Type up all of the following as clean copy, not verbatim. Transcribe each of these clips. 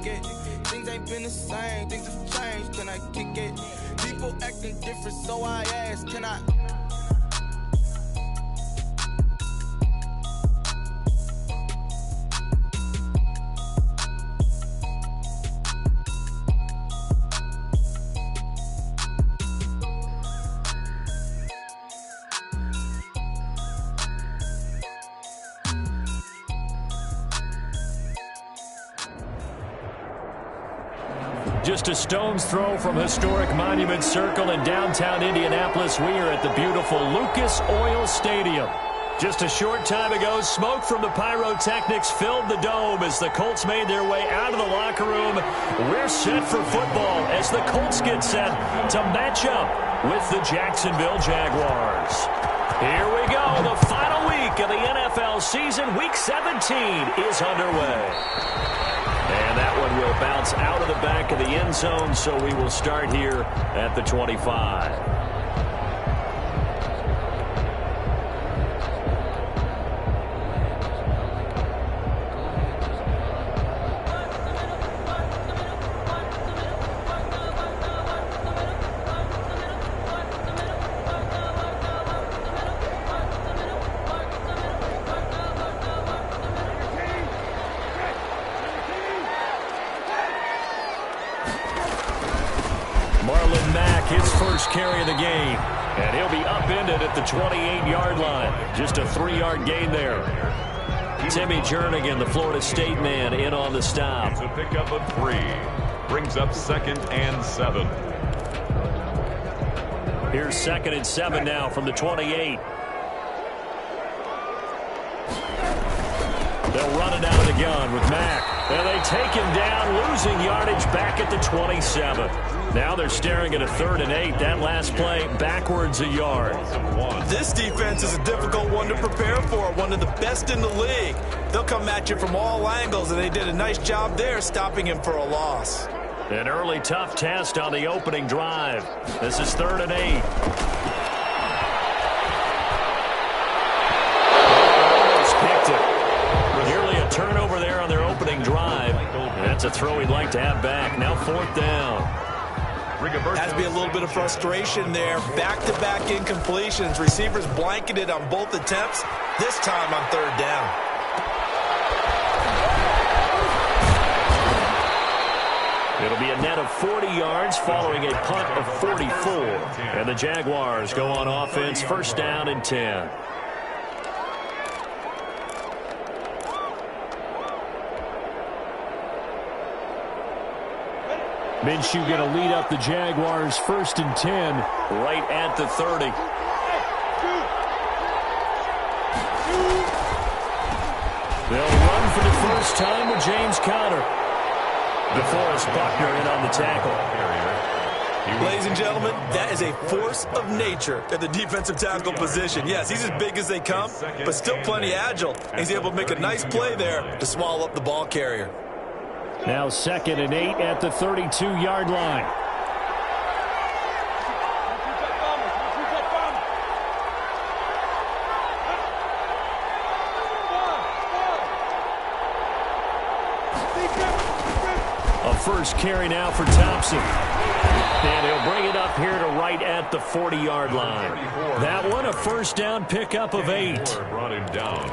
it. Things ain't been the same, things have changed, can I kick it? People acting different, so I ask, can I? Just a stone's throw from historic Monument Circle in downtown Indianapolis. We are at the beautiful Lucas Oil Stadium. Just a short time ago, smoke from the pyrotechnics filled the dome as the Colts made their way out of the locker room. We're set for football as the Colts get set to match up with the Jacksonville Jaguars. Here we go. The final week of the NFL season. Week 17 is underway. And that one will bounce out of the back of the end zone, so we will start here at the 25. Marlon Mack, his first carry of the game. And he'll be upended at the 28-yard line. Just a 3-yard gain there. Timmy Jernigan, the Florida State man, in on the stop. It's a pickup of 3. Brings up 2nd and 7. Here's 2nd and 7 now from the 28. They'll run it out of the gun with Mack. And they take him down, losing yardage back at the 27. Now they're staring at a 3rd and 8. That last play backwards a yard. This defense is a difficult one to prepare for, one of the best in the league. They'll come at you from all angles, and they did a nice job there stopping him for a loss. An early tough test on the opening drive. This is 3rd and 8. Almost picked it. Nearly a turnover there on their opening drive. That's a throw he'd like to have back. Now 4th down. Has to be a little bit of frustration there. Back-to-back incompletions. Receivers blanketed on both attempts. This time on 3rd down. It'll be a net of 40 yards following a punt of 44. And the Jaguars go on offense, 1st down and 10. Minshew going to lead up the Jaguars 1st and 10 right at the 30. They'll run for the first time with James Conner. DeForest Buckner in on the tackle. Ladies and gentlemen, that is a force of nature at the defensive tackle position. Yes, he's as big as they come, but still plenty agile. He's able to make a nice play there to swallow up the ball carrier. Now 2nd and 8 at the 32-yard line. A first carry now for Thompson. And he'll bring it up here to right at the 40-yard line. That one, a 1st down pickup of 8.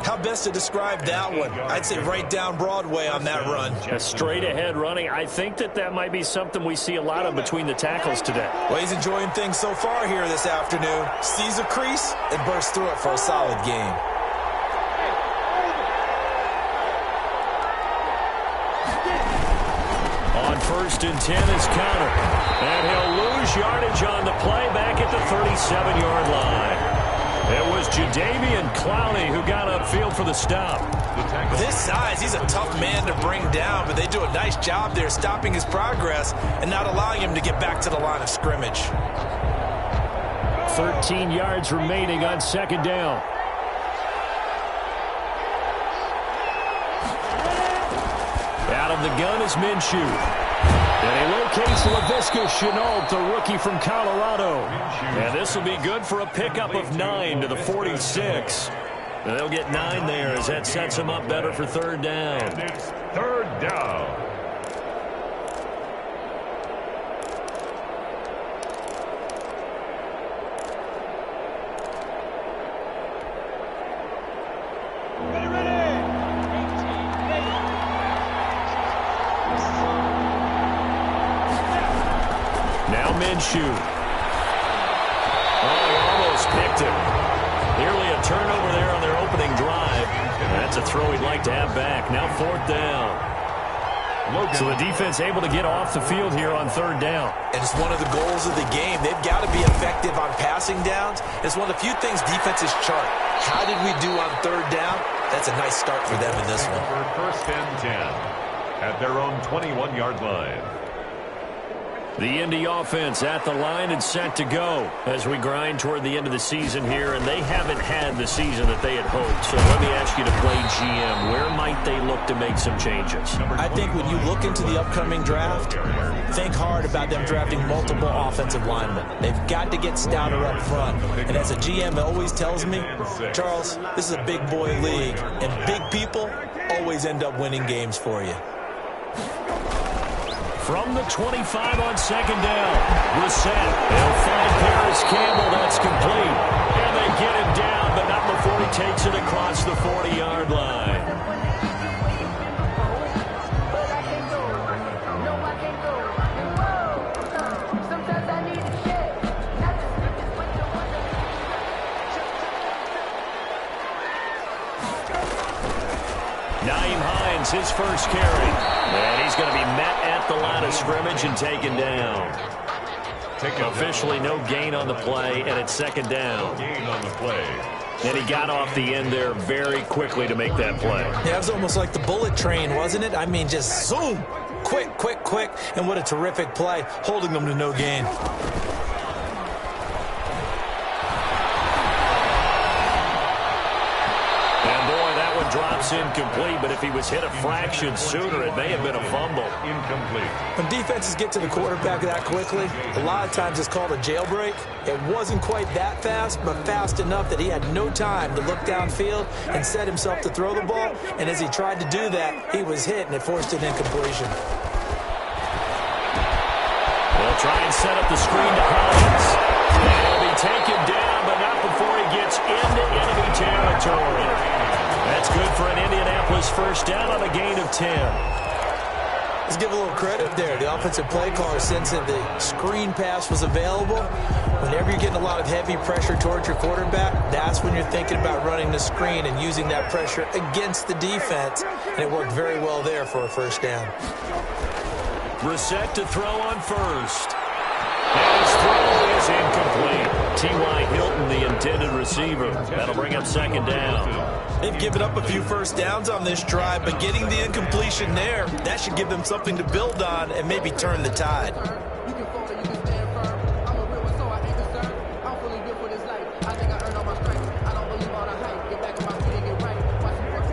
How best to describe that one? I'd say right down Broadway on that run. A straight-ahead running. I think that might be something we see a lot of between the tackles today. Well, he's enjoying things so far here this afternoon. Sees a crease and bursts through it for a solid gain. On 1st and 10 is Conner. And he'll lose yardage on the play back at the 37-yard line. It was Jadeveon Clowney who got upfield for the stop. This size, he's a tough man to bring down, but they do a nice job there stopping his progress and not allowing him to get back to the line of scrimmage. 13 yards remaining on 2nd down. Out of the gun is Minshew. And he locates Laviska Shenault, the rookie from Colorado. And this will be good for a pickup of 9 to the 46. And they'll get 9 there as that sets them up better for 3rd down. And it's 3rd down. Minshew. Oh, he almost picked it. Nearly a turnover there on their opening drive. That's a throw he'd like to have back. Now 4th down. So the defense able to get off the field here on 3rd down. And it's one of the goals of the game. They've got to be effective on passing downs. It's one of the few things defenses chart. How did we do on 3rd down? That's a nice start for them in this one. For 1st and 10 at their own 21-yard line. The Indy offense at the line and set to go as we grind toward the end of the season here, and they haven't had the season that they had hoped. So let me ask you to play GM. Where might they look to make some changes? I think when you look into the upcoming draft, think hard about them drafting multiple offensive linemen. They've got to get stouter up front. And as a GM always tells me, Charles, this is a big boy league, and big people always end up winning games for you. From the 25 on 2nd down, Brissett. They'll find Paris Campbell. That's complete. And they get him down, but not before he takes it across the 40-yard line. Nyheim Hines, his first carry. And he's going to be met at the line of scrimmage and taken down. Officially no gain on the play, and it's 2nd down. Gain on the play. And he got off the end there very quickly to make that play. Yeah, it was almost like the bullet train, wasn't it? I mean, just zoom. Quick, quick, quick. And what a terrific play, holding them to no gain. Drops incomplete, but if he was hit a fraction sooner, it may have been a fumble. Incomplete. When defenses get to the quarterback that quickly, a lot of times it's called a jailbreak. It wasn't quite that fast, but fast enough that he had no time to look downfield and set himself to throw the ball. And as he tried to do that, he was hit, and it forced an incompletion. They'll try and set up the screen to Hines. And he'll be taken down, but not before he gets into enemy territory. That's good for an Indianapolis first down on a gain of 10. Let's give a little credit there. The offensive play caller sense that the screen pass was available. Whenever you're getting a lot of heavy pressure towards your quarterback, that's when you're thinking about running the screen and using that pressure against the defense. And it worked very well there for a first down. Brissett to throw on first. And his throw is incomplete. T.Y. Hilton, the intended receiver. That'll bring up 2nd down. They've given up a few first downs on this drive, but getting the incompletion there, that should give them something to build on and maybe turn the tide.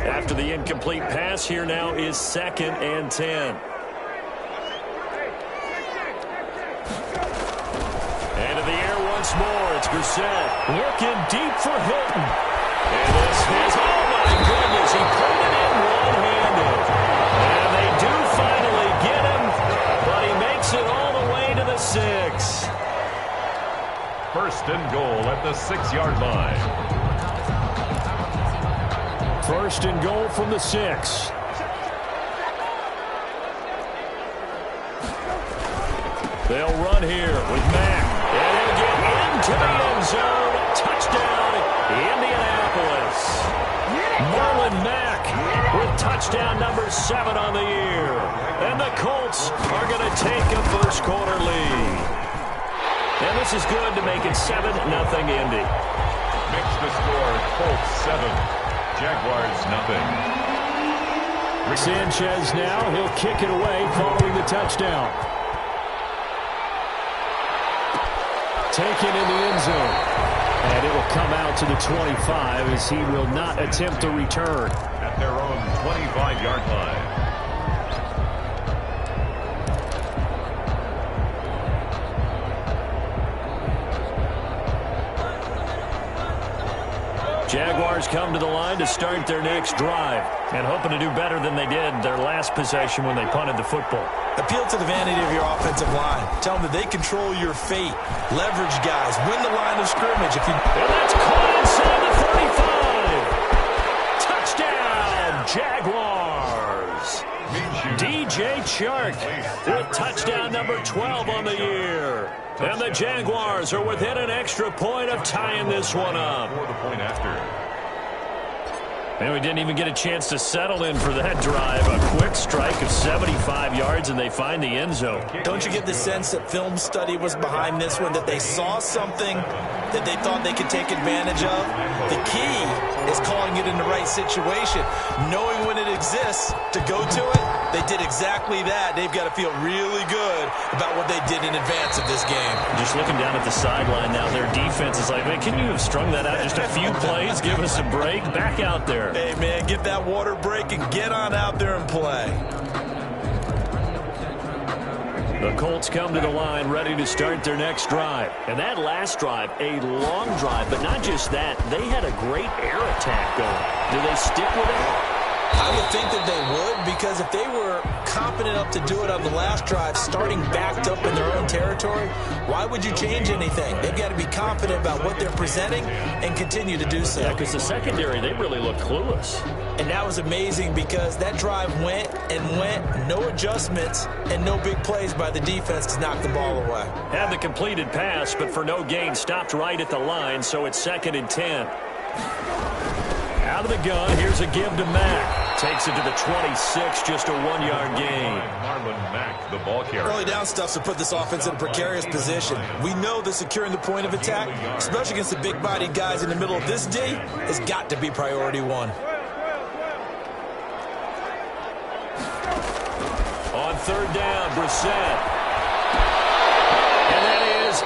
After the incomplete pass, here now is 2nd and 10. Into the air once more. It's Brissett looking deep for Hilton. And this is, oh my goodness, he put it in one-handed. And they do finally get him, but he makes it all the way to the 6. 1st and goal at the 6-yard line. 1st and goal from the 6. They'll run here with Mack. And he'll get into the end zone. Touchdown, Indianapolis. Marlon Mack with touchdown number 7 on the year. And the Colts are going to take a first-quarter lead. And this is good to make it 7-0 Indy. Makes the score Colts 7, Jaguars 0. Sanchez now, he'll kick it away following the touchdown. Taken in the end zone. And it will come out to the 25 as he will not attempt to return. At their own 25-yard line. Jaguars come to the line to start their next drive and hoping to do better than they did their last possession when they punted the football. Appeal to the vanity of your offensive line. Tell them that they control your fate. Leverage guys. Win the line of scrimmage. And that's caught inside the 35. Touchdown, Jaguars. DJ Chark with touchdown number 12 on the year. And the Jaguars are within an extra point of tying this one up. And we didn't even get a chance to settle in for that drive. A quick strike of 75 yards, and they find the end zone. Don't you get the sense that film study was behind this one, that they saw something that they thought they could take advantage of? The key is calling it in the right situation, knowing when it exists to go to it. They did exactly that. They've got to feel really good about what they did in advance of this game. Just looking down at the sideline now, their defense is like, man, can you have strung that out just a few plays? Give us a break. Back out there. Hey, man, get that water break and get on out there and play. The Colts come to the line ready to start their next drive. And that last drive, a long drive, but not just that. They had a great air attack going. Do they stick with it? I would think that they would, because if they were confident enough to do it on the last drive, starting backed up in their own territory, why would you change anything? They've got to be confident about what they're presenting and continue to do so. Yeah, because the secondary, they really looked clueless. And that was amazing because that drive went and went, no adjustments and no big plays by the defense to knock the ball away. Had the completed pass, but for no gain, stopped right at the line, so it's 2nd and 10. Out of the gun, here's a give to Mack. Takes it to the 26, just a 1-yard gain. Marlon Mack, the ball carrier. Early down stuff to put this offense in a precarious position. We know that securing the point of attack, especially against the big-bodied guys in the middle of this D, has got to be priority one. On 3rd down, Brissett. And that is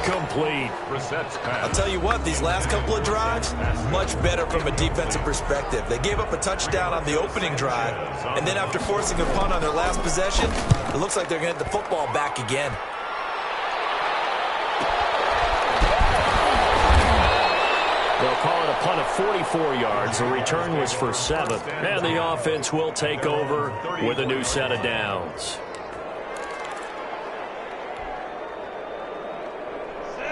incomplete. Brissett's pass. I'll tell you what, these last couple of drives, much better from a defensive perspective. They gave up a touchdown on the opening drive, and then after forcing a punt on their last possession, it looks like they're going to get the football back again. They'll call it a punt of 44 yards. The return was for 7. And the offense will take over with a new set of downs.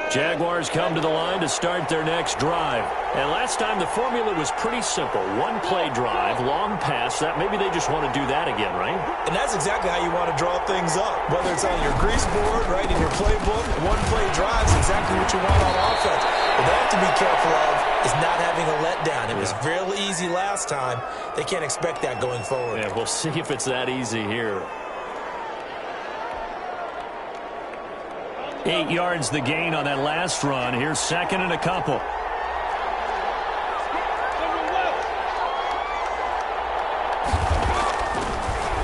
Jaguars come to the line to start their next drive. And last time the formula was pretty simple. 1-play drive, long pass. That maybe they just want to do that again, right? And that's exactly how you want to draw things up. Whether it's on your grease board, right, in your playbook, 1-play drive is exactly what you want on offense. What they have to be careful of is not having a letdown. It was real easy last time. They can't expect that going forward. Yeah, we'll see if it's that easy here. 8 yards the gain on that last run. Here's 2nd and a couple.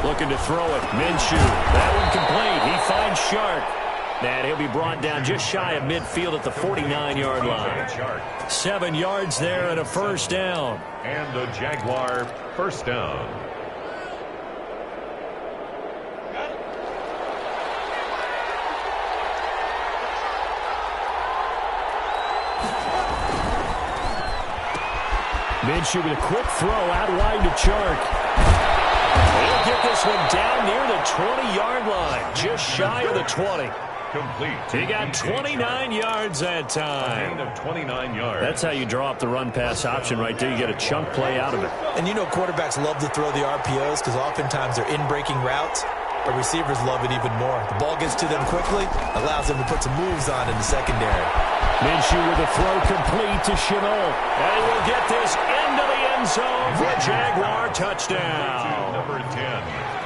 Looking to throw it. Minshew. That one complete. He finds Chark. And he'll be brought down just shy of midfield at the 49-yard line. 7 yards there and a 1st down. And a Jaguar 1st down. Minshew with a quick throw out wide to Chark. He'll get this one down near the 20-yard line, just shy of the 20. Complete. He got 29 yards that time. Gain of 29 yards. That's how you draw up the run-pass option right there. You get a chunk play out of it. And you know quarterbacks love to throw the RPOs because oftentimes they're in-breaking routes. But receivers love it even more. The ball gets to them quickly, allows them to put some moves on in the secondary. Minshew with a throw complete to Shenault. And he will get this into the end zone for a Jaguar touchdown. Number 10.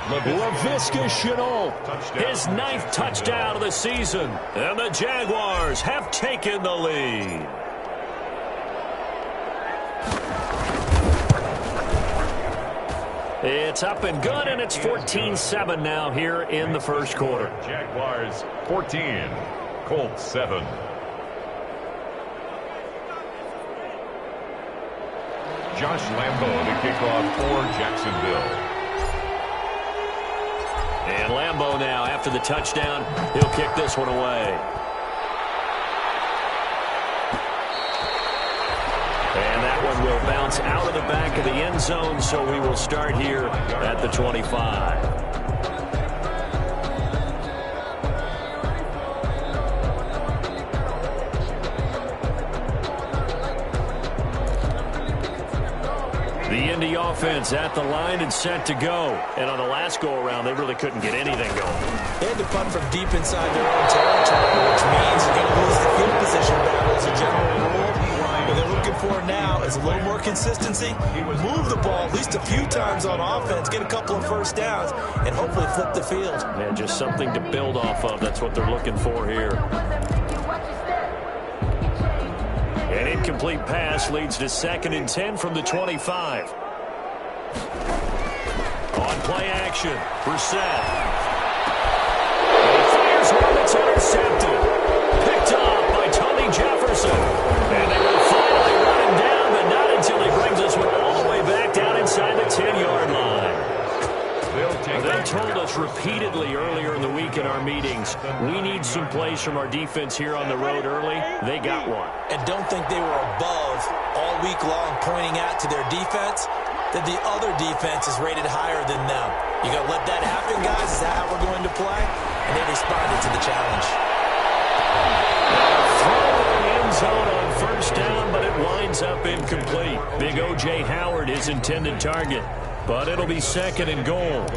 Laviska Shenault, his 9th touchdown of the season. And the Jaguars have taken the lead. It's up and good, and it's 14-7 now here in the 1st quarter. Jaguars 14, Colts 7. Josh Lambo to kick off for Jacksonville. And Lambo now, after the touchdown, he'll kick this one away. And that one will bounce out of the back of the end zone, so we will start here at the 25. The Indy offense at the line and set to go. And on the last go-around, they really couldn't get anything going. They had to punt from deep inside their own territory, which means you're going to lose the field position battle as a general rule. What they're looking for now is a little more consistency, move the ball at least a few times on offense, get a couple of first downs, and hopefully flip the field. Yeah, just something to build off of. That's what they're looking for here. An incomplete pass leads to 2nd and 10 from the 25. On play action, Brissett. He fires one that's intercepted. Picked off by Tony Jefferson. And they will finally run him down, but not until he brings us all the way back down inside the 10-yard line. They told us repeatedly earlier in the week in our meetings, we need some plays from our defense here on the road early. They got one. And don't think they were above all week long pointing out to their defense that the other defense is rated higher than them. You got to let that happen, guys. Is that how we're going to play? And they responded to the challenge. Throw end zone on first down, but it winds up incomplete. Big O.J. Howard, his intended target. But it'll be 2nd and goal.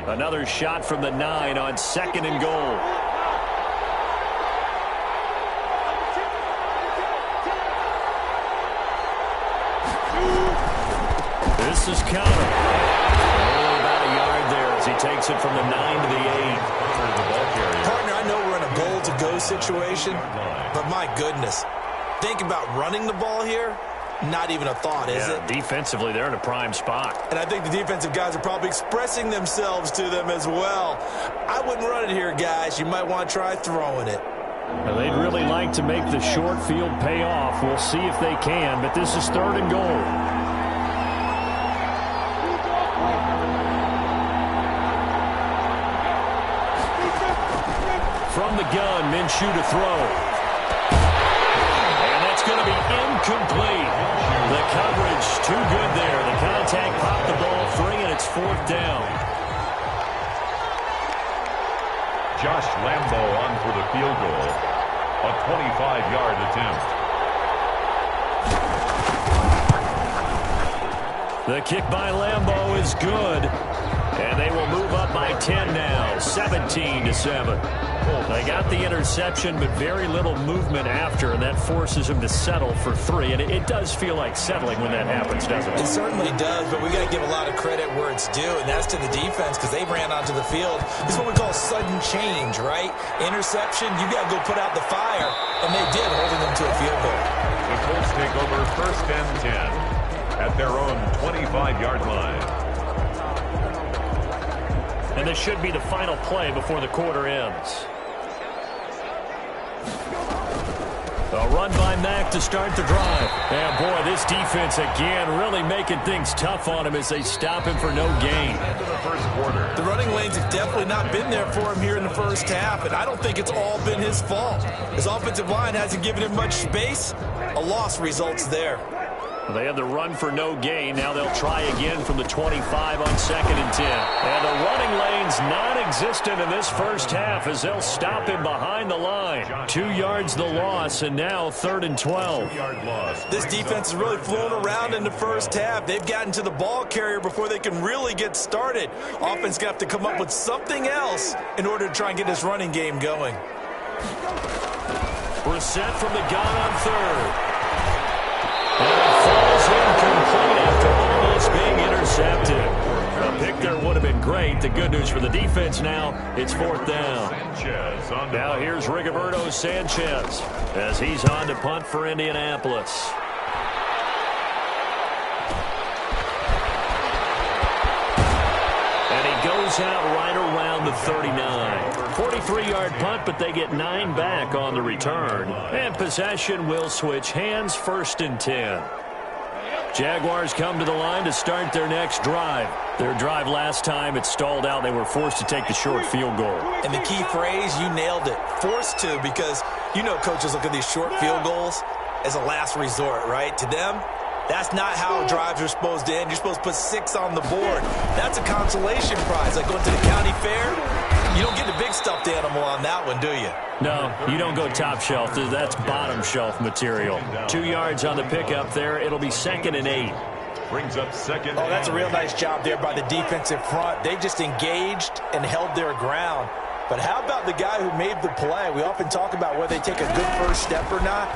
Another shot from the 9 on 2nd and goal. This is Conner. Only about a yard there as he takes it from the 9 to the 8. Partner, I know we're in a goal-to-go situation, but my goodness. Think about running the ball here. Not even a thought, is it? Defensively, they're in a prime spot. And I think the defensive guys are probably expressing themselves to them as well. I wouldn't run it here, guys. You might want to try throwing it. Well, they'd really like to make the short field pay off. We'll see if they can, but this is 3rd and goal. From the gun, Minshew to throw. Going to be incomplete. The coverage too good there. The contact popped the ball free, and it's 4th down. Josh Lambo on for the field goal. A 25-yard attempt. The kick by Lambo is good. And they will move up by 10 now, 17-7. They got the interception, but very little movement after, and that forces them to settle for 3. And it does feel like settling when that happens, doesn't it? It certainly does, but we got to give a lot of credit where it's due, and that's to the defense because they ran onto the field. This is what we call sudden change, right? Interception, you got to go put out the fire, and they did, holding them to a field goal. The Colts take over 1st and 10 at their own 25-yard line. And this should be the final play before the quarter ends. A run by Mack to start the drive. And boy, this defense again really making things tough on him as they stop him for no gain. Into the 1st quarter. The running lanes have definitely not been there for him here in the 1st half, and I don't think it's all been his fault. His offensive line hasn't given him much space. A loss results there. They had the run for no gain. Now they'll try again from the 25 on 2nd and 10. And the running lane's non-existent in this 1st half as they'll stop him behind the line. 2 yards the loss, and now 3rd and 12. This defense has really flown around in the 1st half. They've gotten to the ball carrier before they can really get started. Offense got to come up with something else in order to try and get this running game going. Brissett from the gun on 3rd. And it falls incomplete after almost being intercepted. A pick there would have been great. The good news for the defense now, it's 4th down. Now here's Rigoberto Sanchez as he's on to punt for Indianapolis. And he goes out right around the 39. 43-yard punt, but they get 9 back on the return. And possession will switch hands, 1st and 10. Jaguars come to the line to start their next drive. Their drive last time, it stalled out. They were forced to take the short field goal. And the key phrase, you nailed it, forced to, because you know coaches look at these short field goals as a last resort, right? To them, That's not how drives are supposed to end. You're supposed to put 6 on the board. That's a consolation prize. Like going to the county fair, you don't get the big stuffed animal on that one, do you? No, you don't go top shelf. That's bottom shelf material. 2 yards on the pickup there. It'll be 2nd and 8. Brings up second. Oh, that's a real nice job there by the defensive front. They just engaged and held their ground. But how about the guy who made the play? We often talk about whether they take a good first step or not.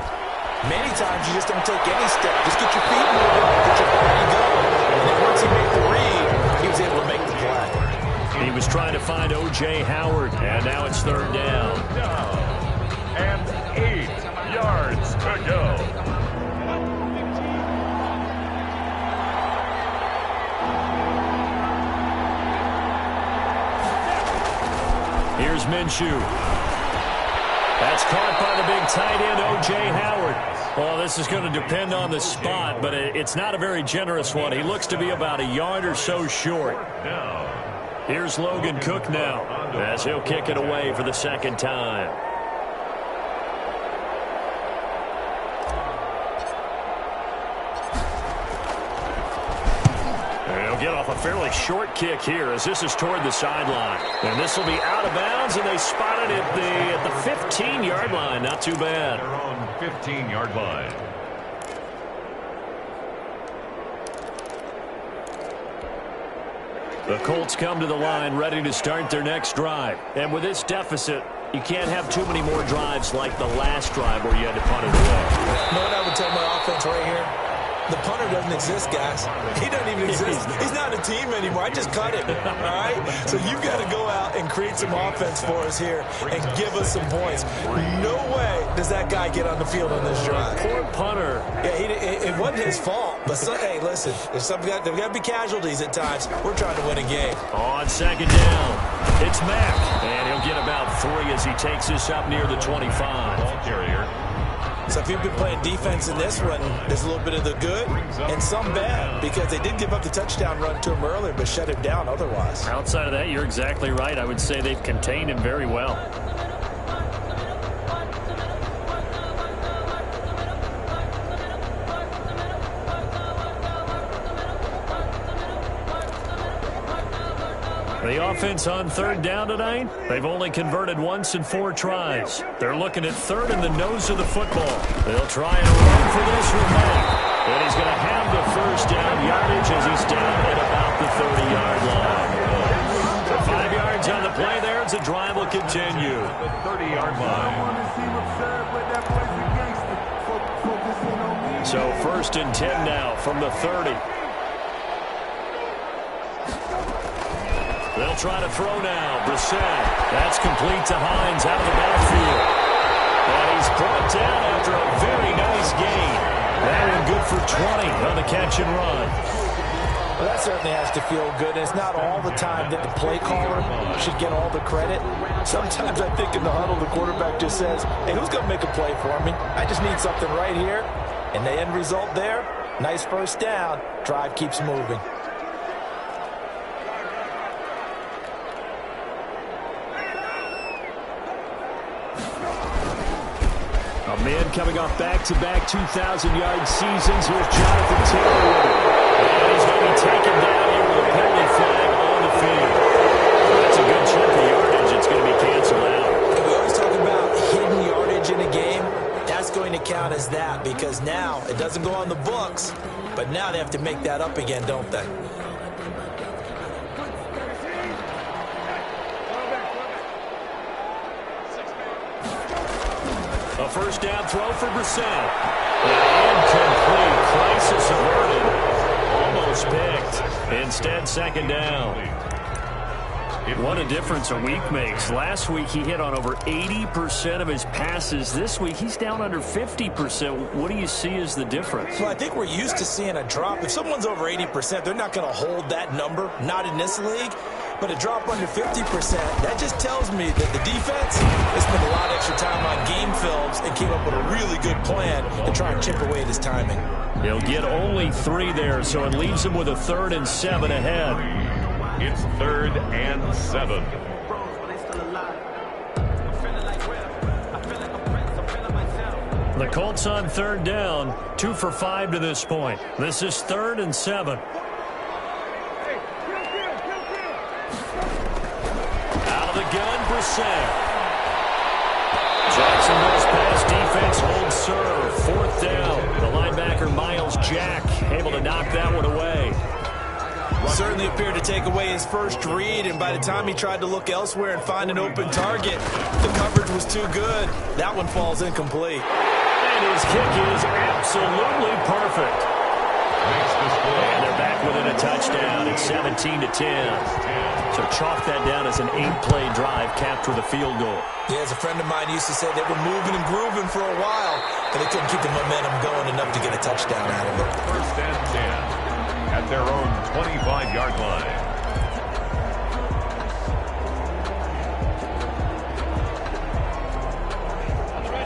Many times you just don't take any step. Just get your feet moving, get your body going. And then once he made the read, he was able to make the play. He was trying to find O.J. Howard, and now it's 3rd down. And 8 yards to go. Here's Minshew. That's caught by the big tight end, O.J. Howard. Well, this is going to depend on the spot, but it's not a very generous one. He looks to be about a yard or so short. Here's Logan Cook now, as he'll kick it away for the 2nd time. Get off a fairly short kick here as this is toward the sideline. And this will be out of bounds, and they spotted it at the 15-yard line. Not too bad. They're on 15-yard line. The Colts come to the line ready to start their next drive. And with this deficit, you can't have too many more drives like the last drive where you had to punt it away. You know what I would tell my offense right here? The punter doesn't exist, guys. He doesn't even exist. He's not a team anymore. I just cut him, all right? So you've got to go out and create some offense for us here and give us some points. No way does that guy get on the field on this drive. Poor punter. Yeah, it wasn't his fault. But, hey, listen, there's got to be casualties at times. We're trying to win a game. On 2nd down, it's Mack. And he'll get about 3 as he takes this up near the 25. Ball carrier. So if you've been playing defense in this one, there's a little bit of the good and some bad because they did give up the touchdown run to him earlier but shut him down otherwise. Outside of that, you're exactly right. I would say they've contained him very well. The offense on 3rd down tonight, they've only converted once in 4 tries. They're looking at 3rd in the nose of the football. They'll try and run for this with Mack. And he's going to have the 1st down yardage as he's down at about the 30-yard line. So 5 yards on the play there as the drive will continue. The 30-yard line. So 1st and 10 now from the 30. They'll try to throw now. Brissett. That's complete to Hines out of the backfield. And he's brought down after a very nice gain. That one good for 20 on the catch and run. Well, that certainly has to feel good. And it's not all the time that the play caller should get all the credit. Sometimes I think in the huddle, the quarterback just says, hey, who's going to make a play for me? I just need something right here. And the end result there, nice 1st down. Drive keeps moving. A man coming off back-to-back 2,000-yard seasons. Here's Jonathan Taylor with it. And he's going to be taken down here with a penalty flag on the field. That's a good chunk of yardage. It's going to be canceled out. And we always talk about hidden yardage in a game. That's going to count as that because now it doesn't go on the books, but now they have to make that up again, don't they? A 1st down throw for Brissett. Incomplete. Crisis averted. Almost picked. Instead, 2nd down. What a difference a week makes. Last week, he hit on over 80% of his passes. This week, he's down under 50%. What do you see as the difference? Well, I think we're used to seeing a drop. If someone's over 80%, they're not going to hold that number. Not in this league. But a drop under 50%, that just tells me that the defense has spent a lot of extra time on game films and came up with a really good plan to try and chip away at his timing. He'll get only 3 there, so it leaves him with a 3rd and 7 ahead. It's 3rd and 7. The Colts on third down, 2 for 5 to this point. This is 3rd and 7. Out of the gun, Brissett. Jacksonville's pass defense holds serve. 4th down. The linebacker, Miles Jack, able to knock that one away. Certainly appeared to take away his first read, and by the time he tried to look elsewhere and find an open target, the coverage was too good. That one falls incomplete. And his kick is absolutely perfect. And they're back within a touchdown. It's 17-10. So chalk that down as an 8-play drive, capture the field goal. Yeah, as a friend of mine used to say, they were moving and grooving for a while, but they couldn't keep the momentum going enough to get a touchdown out of it. 1st and 10 at their own 25-yard line.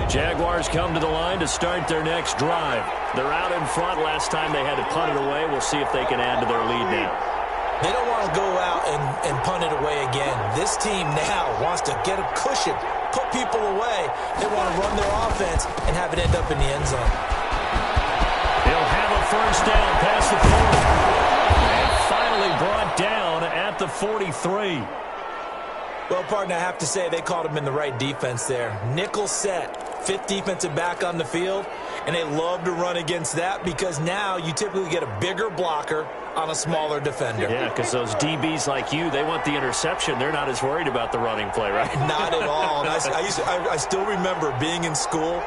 Jaguars come to the line to start their next drive. They're out in front. Last time they had to punt it away. We'll see if they can add to their lead now. They don't want to go out and punt it away again. This team now wants to get a cushion, put people away. They want to run their offense and have it end up in the end zone. They'll have a 1st down past the 40. And finally brought down at the 43. Well, partner, I have to say they caught him in the right defense there. Nickel set, 5th defensive back on the field, and they love to run against that because now you typically get a bigger blocker on a smaller defender. Yeah, because those DBs like you, they want the interception. They're not as worried about the running play, right? Not at all. And I still remember being in school,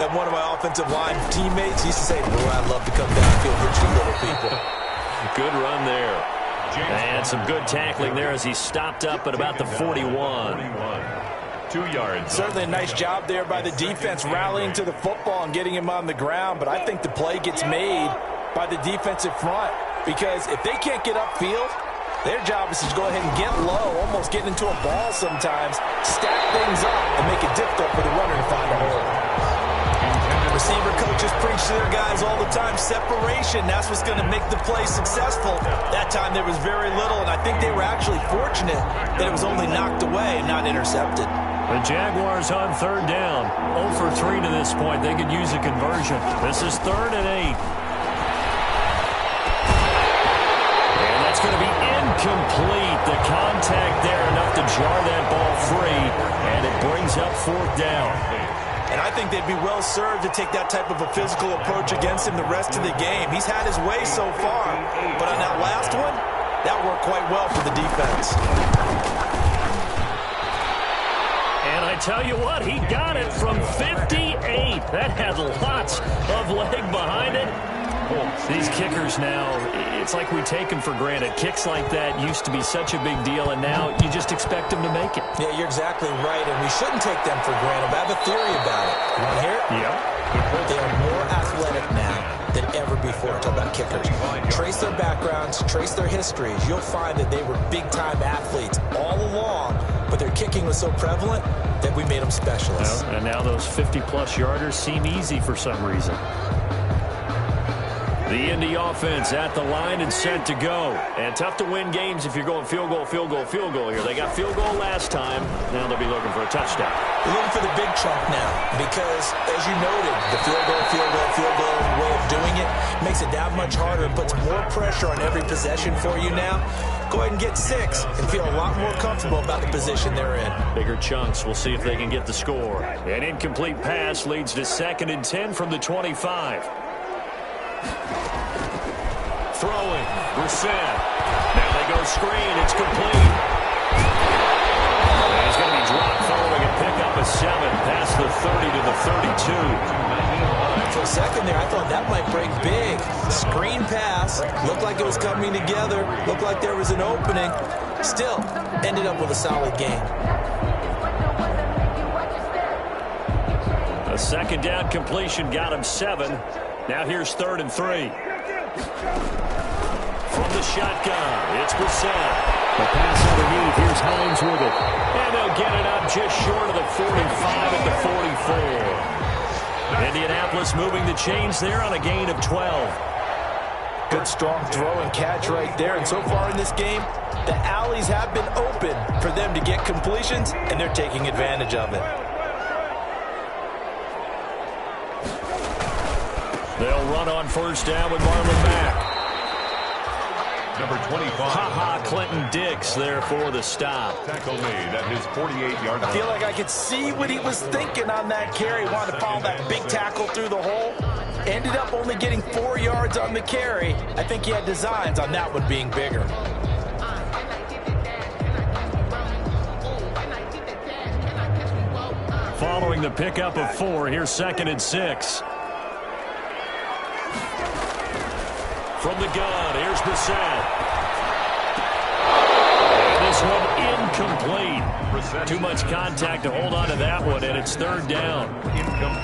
and one of my offensive line teammates used to say, "Boy, I'd love to come downfield hit you little people." Good run there. And some good tackling there as he stopped up at about the 41. 2 yards. Certainly a nice job there by the defense rallying to the football and getting him on the ground, but I think the play gets made by the defensive front because if they can't get upfield, their job is to go ahead and get low, almost get into a ball sometimes, stack things up, and make it difficult for the runner to find a hole. Receiver coaches preach to their guys all the time, separation, that's what's going to make the play successful. That time there was very little, and I think they were actually fortunate that it was only knocked away and not intercepted. The Jaguars on 3rd down, 0 for 3 to this point. They could use a conversion. This is 3rd and 8. And that's going to be incomplete. The contact there enough to jar that ball free, and it brings up 4th down. And I think they'd be well served to take that type of a physical approach against him the rest of the game. He's had his way so far, but on that last one, that worked quite well for the defense. And I tell you what, he got it from 58. That had lots of leg behind it. These kickers now, it's like we take them for granted. Kicks like that used to be such a big deal, and now you just expect them to make it. Yeah, you're exactly right, and we shouldn't take them for granted. But I have a theory about it. You want to hear it? Yeah. They are more athletic now than ever before. Talk about kickers. Trace their backgrounds, trace their histories. You'll find that they were big-time athletes all along, but their kicking was so prevalent that we made them specialists. Well, and now those 50-plus yarders seem easy for some reason. The Indy offense at the line and set to go. And tough to win games if you're going field goal, field goal, field goal here. They got field goal last time. Now they'll be looking for a touchdown. They're looking for the big chunk now because, as you noted, the field goal way of doing it makes it that much harder and puts more pressure on every possession for you now. Go ahead and get 6 and feel a lot more comfortable about the position they're in. Bigger chunks. We'll see if they can get the score. An incomplete pass leads to 2nd and 10 from the 25. Throwing, Brissett. Now they go screen. It's complete. And he's going to be dropped following a pickup of 7 past the 30 to the 32. For a second there, I thought that might break big. Screen pass. Looked like it was coming together. Looked like there was an opening. Still, ended up with a solid game. A 2nd down completion got him 7. Now here's 3rd and 3. From the shotgun, it's Brissett. The pass underneath, here's Hines with it. And they'll get it up just short of the 45 at the 44. Indianapolis moving the chains there on a gain of 12. Good strong throw and catch right there. And so far in this game, the alleys have been open for them to get completions, and they're taking advantage of it. They'll run on first down with Marlon Mack. Number 25. Ha-ha, Clinton Dix there for the stop. Tackle made at his 48-yard line. I feel like I could see what he was thinking on that carry. Wanted to follow that big tackle through the hole. Ended up only getting 4 yards on the carry. I think he had designs on that one being bigger. Following the pickup of 4, here's 2nd and 6. From the gun, here's Brissett. And this one incomplete. Too much contact to hold on to that one, and it's 3rd down.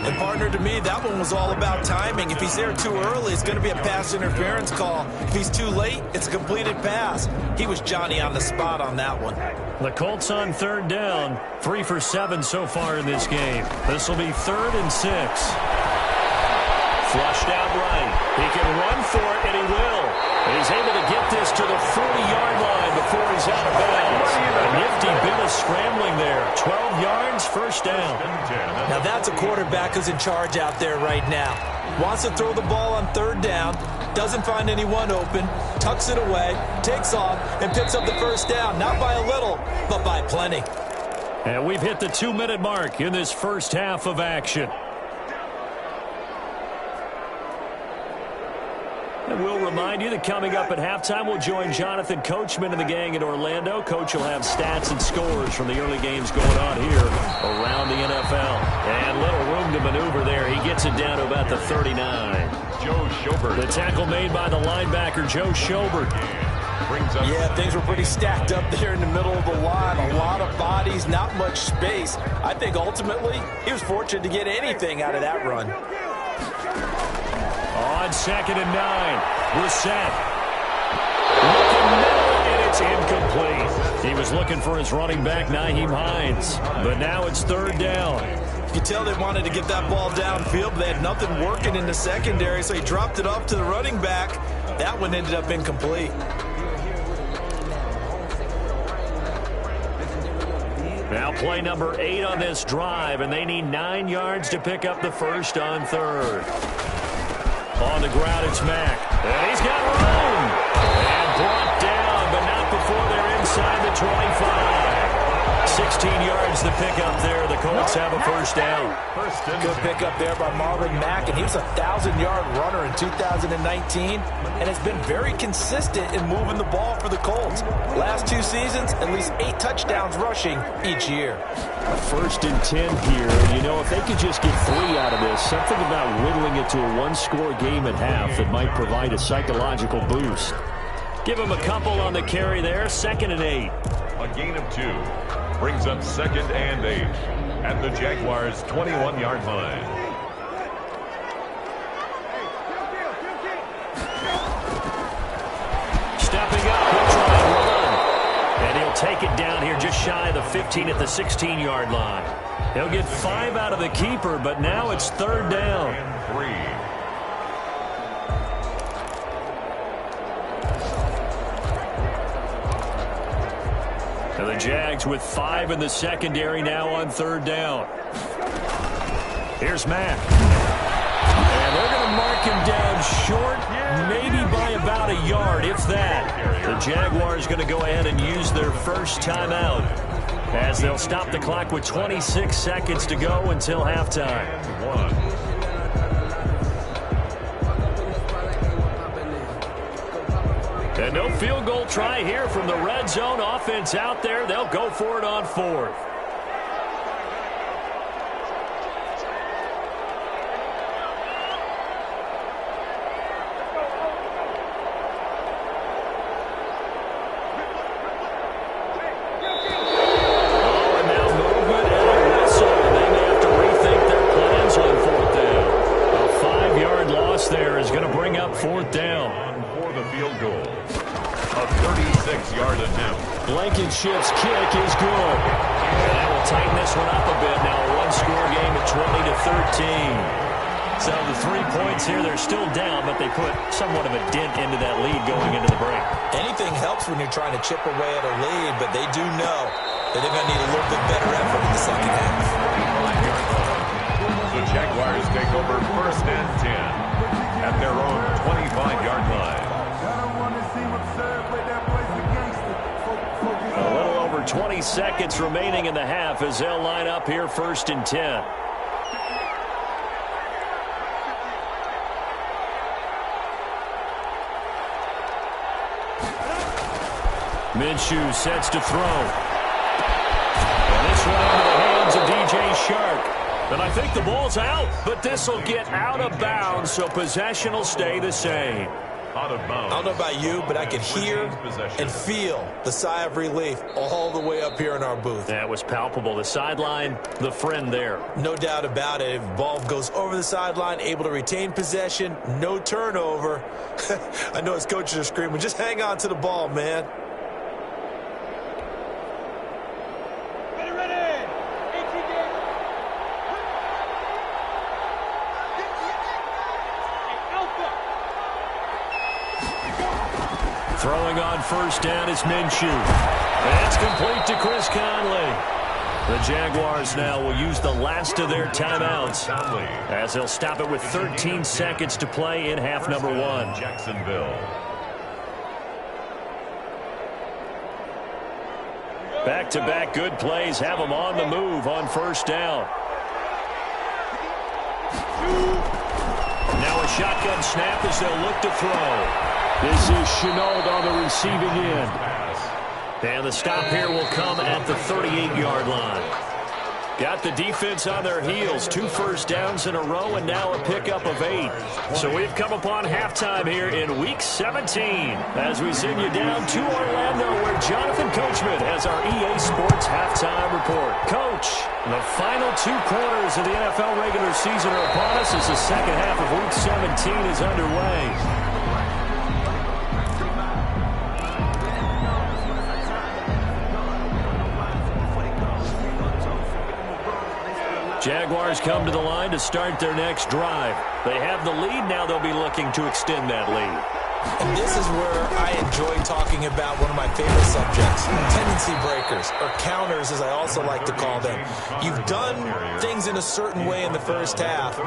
And partner, to me, that one was all about timing. If he's there too early, it's going to be a pass interference call. If he's too late, it's a completed pass. He was Johnny on the spot on that one. The Colts on 3rd down, 3 for 7 so far in this game. This will be 3rd and 6. Flushed out right. He can run for it, and he will. And he's able to get this to the 40-yard line before he's out of bounds. A nifty bit of scrambling there. 12 yards, 1st down. Now that's a quarterback who's in charge out there right now. Wants to throw the ball on 3rd down, doesn't find anyone open, tucks it away, takes off, and picks up the 1st down. Not by a little, but by plenty. And we've hit the 2-minute mark in this first half of action. And we'll remind you that coming up at halftime, we'll join Jonathan Coachman and the gang in Orlando. Coach will have stats and scores from the early games going on here around the NFL. And little room to maneuver there. He gets it down to about the 39. Joe Schobert. The tackle made by the linebacker, Joe Schobert. Yeah, things were pretty stacked up there in the middle of the line. A lot of bodies, not much space. I think ultimately he was fortunate to get anything out of that run. On 2nd and 9, Brissett. Looking middle, and it's incomplete. He was looking for his running back, Nyheim Hines. But now it's 3rd down. You could tell they wanted to get that ball downfield, but they had nothing working in the secondary, so he dropped it off to the running back. That one ended up incomplete. Now play number 8 on this drive, and they need 9 yards to pick up the 1st on 3rd. On the ground, it's Mack. And he's got room. And brought down, but not before they're inside the 25. 16 yards to pick up there. The Colts have a 1st down. Good pickup there by Marlon Mack, and he was a 1,000-yard runner in 2019 and has been very consistent in moving the ball for the Colts. Last 2 seasons, at least 8 touchdowns rushing each year. 1st and 10 here. And, you know, if they could just get 3 out of this, something about whittling it to a 1-score game at half that might provide a psychological boost. Give him a couple on the carry there. 2nd and 8. A gain of 2 brings up 2nd and 8 at the Jaguars' 21-yard line. Stepping up, he'll try and run. And he'll take it down here just shy of the 15 at the 16-yard line. He'll get 5 out of the keeper, but now it's 3rd down. And 3. And the Jags with 5 in the secondary now on 3rd down. Here's Mack. And they're going to mark him down short, maybe by about a yard, if that. The Jaguars going to go ahead and use their 1st timeout as they'll stop the clock with 26 seconds to go until halftime. And no field goal try here from the red zone. Offense out there. They'll go for it on 4th. Blankenship's kick is good. And that will tighten this one up a bit. Now a 1-score game at 20-13. So the 3 points here, they're still down, but they put somewhat of a dent into that lead going into the break. Anything helps when you're trying to chip away at a lead, but they do know that they're going to need a little bit better effort in the second half. The Jaguars take over 1st and 10. at their own 25-yard line. A little over 20 seconds remaining in the half as they'll line up here 1st and 10. Minshew sets to throw. And this one into the hands of DJ Shark. And I think the ball's out, but this will get out of bounds, so possession will stay the same. Out of bounds. I don't know about you, but I could hear and feel the sigh of relief all the way up here in our booth. That was palpable. The sideline, the friend there. No doubt about it. If the ball goes over the sideline, able to retain possession, no turnover. I know his coaches are screaming, just hang on to the ball, man. Throwing on 1st down is Minshew. That's complete to Chris Conley. The Jaguars now will use the last of their timeouts as they'll stop it with 13 seconds to play in half number 1. Jacksonville. Back-to-back good plays have them on the move on 1st down. Now a shotgun snap as they'll look to throw. This is Shenault on the receiving end. And the stop here will come at the 38-yard line. Got the defense on their heels. 2 first downs in a row and now a pickup of 8. So we've come upon halftime here in Week 17 as we send you down to Orlando where Jonathan Coachman has our EA Sports Halftime Report. Coach, the final 2 quarters of the NFL regular season are upon us as the second half of Week 17 is underway. Jaguars come to the line to start their next drive. They have the lead. Now they'll be looking to extend that lead. And this is where I enjoy talking about one of my favorite subjects, tendency breakers, or counters as I also like to call them. You've done things in a certain way in the first half,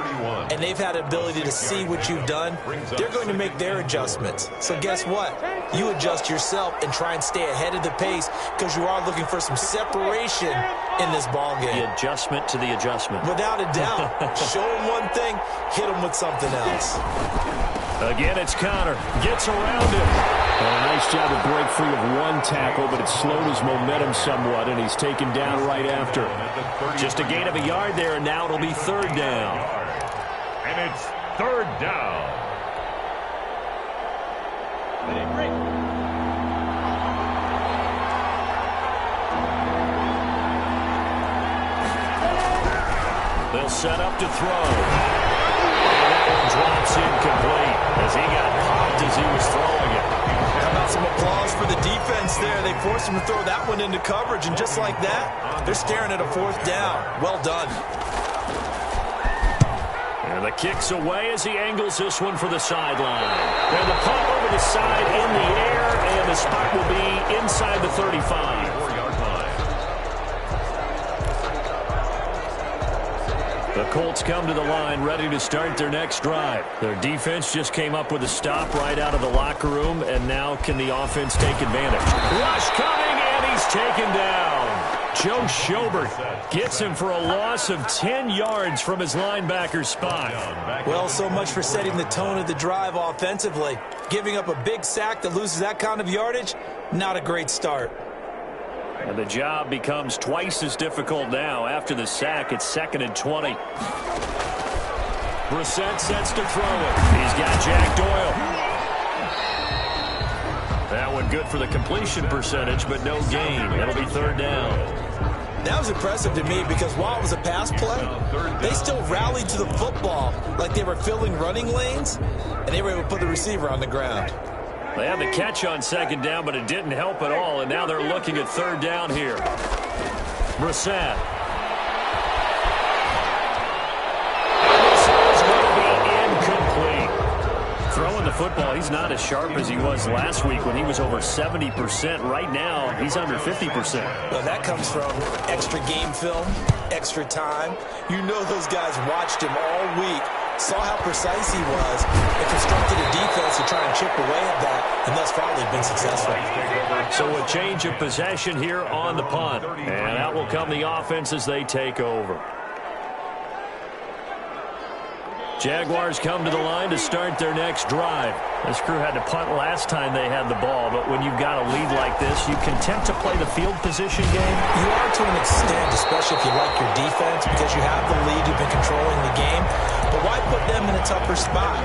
and they've had an ability to see what you've done. They're going to make their adjustments. So guess what? You adjust yourself and try and stay ahead of the pace because you are looking for some separation in this ball game. The adjustment to the adjustment. Without a doubt. Show them one thing, hit them with something else. Again, it's Connor. Gets around him. Well, a nice job to break free of 1 tackle, but it slowed his momentum somewhat, and he's taken down right after. Just a gain of a yard there, and now it'll be 3rd down. And it's 3rd down. They'll set up to throw. Drops incomplete as he got popped as he was throwing it. How about some applause for the defense there? They forced him to throw that one into coverage, and just like that, they're staring at a 4th down. Well done. And the kick's away as he angles this one for the sideline. And the punt over the side in the air, and the spot will be inside the 35. 4-yard line. The Colts come to the line ready to start their next drive. Their defense just came up with a stop right out of the locker room, and now can the offense take advantage? Rush coming, and he's taken down. Joe Schobert gets him for a loss of 10 yards from his linebacker spot. Well, so much for setting the tone of the drive offensively. Giving up a big sack that loses that kind of yardage, not a great start. And the job becomes twice as difficult now. After the sack, it's 2nd and 20. Brissett sets to throw it. He's got Jack Doyle. That one good for the completion percentage, but no gain. It'll be 3rd down. That was impressive to me because while it was a pass play, they still rallied to the football like they were filling running lanes, and they were able to put the receiver on the ground. They had the catch on 2nd down, but it didn't help at all, and now they're looking at 3rd down here. Brissett. This is going to be incomplete. Throwing the football, he's not as sharp as he was last week when he was over 70%. Right now, he's under 50%. Well, that comes from extra game film, extra time. You know those guys watched him all week saw how precise he was, and constructed a defense to try and chip away at that, and thus far they've been successful. So a change of possession here on the punt, and out will come the offense as they take over. Jaguars come to the line to start their next drive. This crew had to punt last time they had the ball, but when you've got a lead like this, you content to play the field position game? You are to an extent, especially if you like your defense, because you have the lead, you've been controlling the game. But why put them in a tougher spot?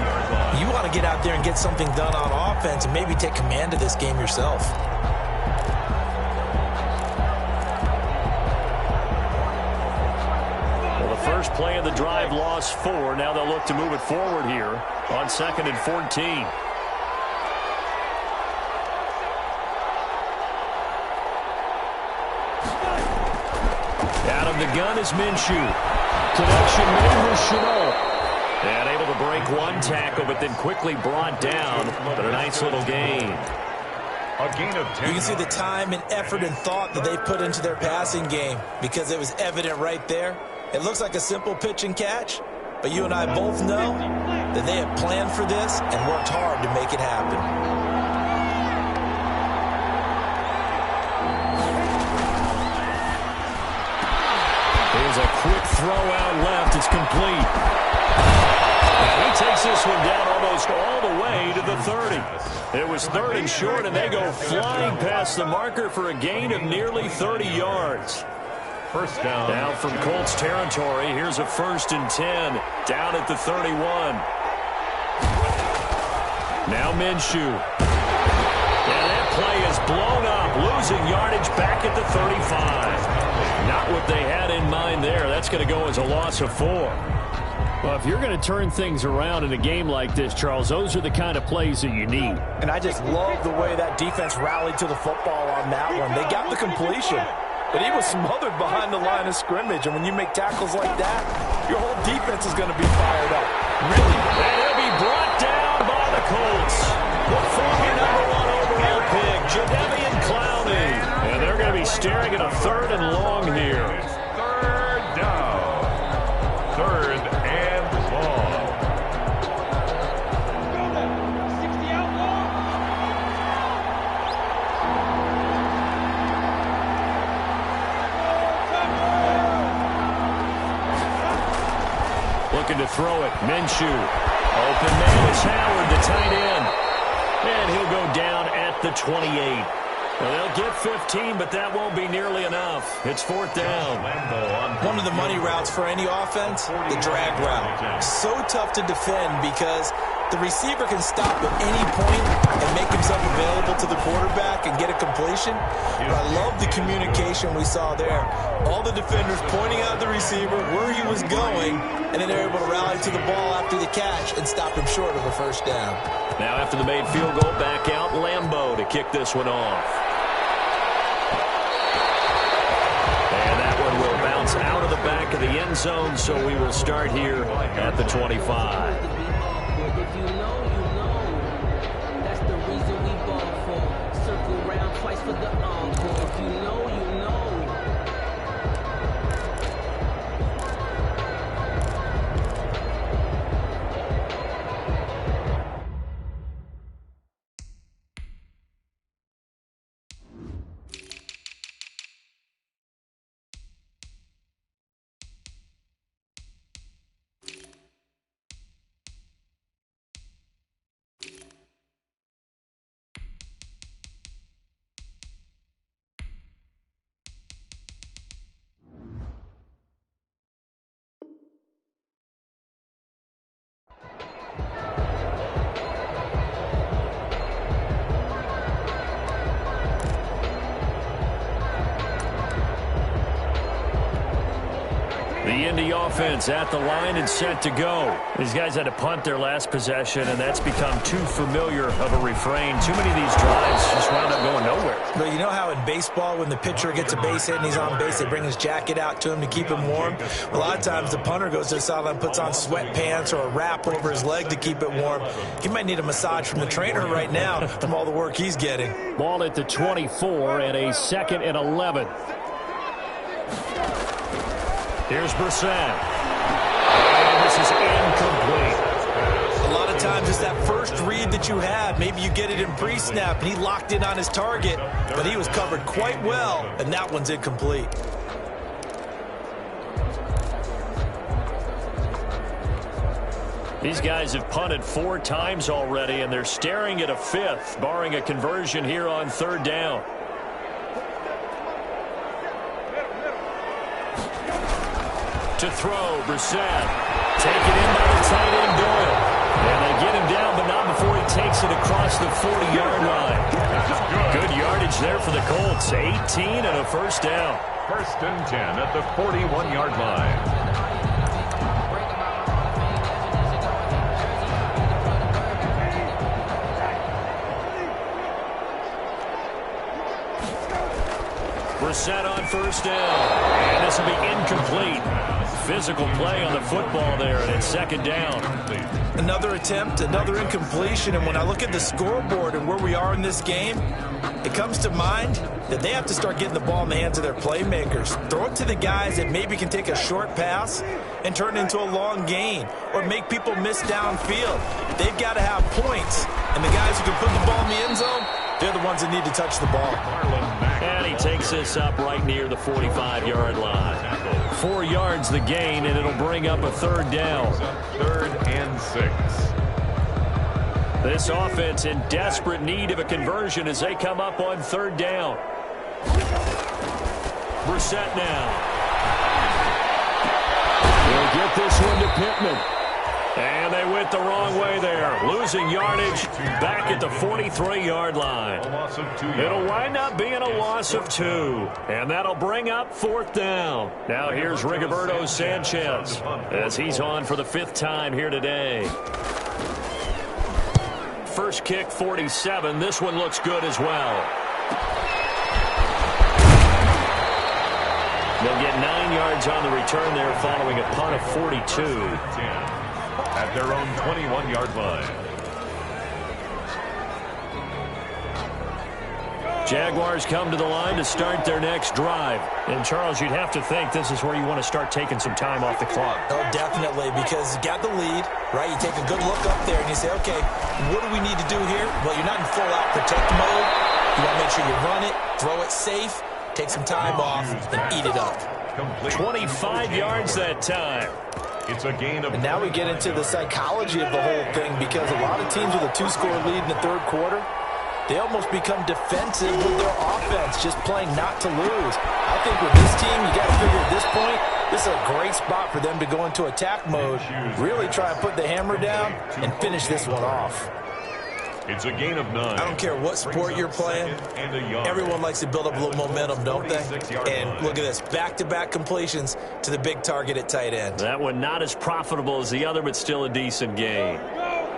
You want to get out there and get something done on offense and maybe take command of this game yourself. First play of the drive, lost 4. Now they'll look to move it forward here on 2nd and 14. Out of the gun is Minshew. Connection made with Shenault. And able to break one tackle, but then quickly brought down. But a nice little gain. A gain of 10. You can see the time and effort and thought that they put into their passing game because it was evident right there. It looks like a simple pitch and catch, but you and I both know that they have planned for this and worked hard to make it happen. Here's a quick throw out left. It's complete. And he takes this one down almost all the way to the 30. It was 3rd and short, and they go flying past the marker for a gain of nearly 30 yards. First down. Now from Colts territory, here's a 1st and 10 down at the 31. Now Minshew. And that play is blown up, losing yardage back at the 35. Not what they had in mind there. That's going to go as a loss of 4. Well, if you're going to turn things around in a game like this, Charles, those are the kind of plays that you need. And I just love the way that defense rallied to the football on that one. They got the completion. But he was smothered behind the line of scrimmage. And when you make tackles like that, your whole defense is going to be fired up. Really. And he'll be brought down by the Colts. The former #1 overall pick, Jadeveon Clowney. And they're going to be staring at a 3rd and long here. 3rd down. 3rd and long. Looking to throw it. Minshew. Open man is Howard, the tight end. And he'll go down at the 28. Well, they'll get 15, but that won't be nearly enough. It's 4th down. One of the money routes for any offense, the drag route. So tough to defend because the receiver can stop at any point and make himself available to the quarterback and get a completion. But I love the communication we saw there. All the defenders pointing out the receiver, where he was going, and then they're able to rally to the ball after the catch and stop him short of a 1st down. Now after the made field goal, back out Lambeau to kick this one off. And that one will bounce out of the back of the end zone, so we will start here at the 25. If you know, you know. That's the reason we ball for. Circle round twice for the encore. If you know, you know. The Indy offense at the line and set to go. These guys had to punt their last possession, and that's become too familiar of a refrain. Too many of these drives just wound up going nowhere. But you know how in baseball, when the pitcher gets a base hit and he's on base, they bring his jacket out to him to keep him warm? A lot of times the punter goes to the sideline, puts on sweatpants or a wrap over his leg to keep it warm. He might need a massage from the trainer right now from all the work he's getting. Ball at the 24 and a 2nd and 11. Here's Brissett. And this is incomplete. times it's that first read that you have. Maybe you get it in pre-snap, and he locked in on his target, but he was covered quite well, and that one's incomplete. These guys have punted 4 times already, and they're staring at a 5th, barring a conversion here on 3rd down. To throw, Brissett. Taken in by the tight end, Doyle. And they get him down, but not before he takes it across the 40-yard line. Good yardage there for the Colts. 18 and a first down. 1st and 10 at the 41-yard line. Brissett on 1st down. And this will be incomplete. Physical play on the football there, and it's 2nd down. Another attempt, another incompletion, and when I look at the scoreboard and where we are in this game, it comes to mind that they have to start getting the ball in the hands of their playmakers. Throw it to the guys that maybe can take a short pass and turn it into a long gain or make people miss downfield. They've got to have points, and the guys who can put the ball in the end zone, they're the ones that need to touch the ball. And he takes this up right near the 45-yard line. 4 yards the gain, and it'll bring up a 3rd down. 3rd and 6. This offense in desperate need of a conversion as they come up on 3rd down. Brissett now. He'll get this one to Pittman. And they went the wrong way there. Losing yardage back at the 43-yard line. It'll wind up being a loss of 2. And that'll bring up 4th down. Now here's Rigoberto Sanchez as he's on for the 5th time here today. First kick, 47. This one looks good as well. They'll get 9 yards on the return there following a punt of 42. At their own 21-yard line. Jaguars come to the line to start their next drive. And, Charles, you'd have to think this is where you want to start taking some time off the clock. Oh, definitely, because you got the lead, right? You take a good look up there and you say, okay, what do we need to do here? Well, you're not in full-out protect mode. You want to make sure you run it, throw it safe, take some time off, and eat it up. 25 yards that time. It's a gain of. And now we get into the psychology of the whole thing, because a lot of teams with a 2-score lead in the 3rd quarter, they almost become defensive with their offense, just playing not to lose. I think with this team, you got to figure at this point, this is a great spot for them to go into attack mode, really try and put the hammer down and finish this one off. It's a gain of 9. I don't care what sport you're playing. Everyone likes to build up a little momentum, don't they? And look at this, back-to-back completions to the big target at tight end. That one not as profitable as the other, but still a decent gain.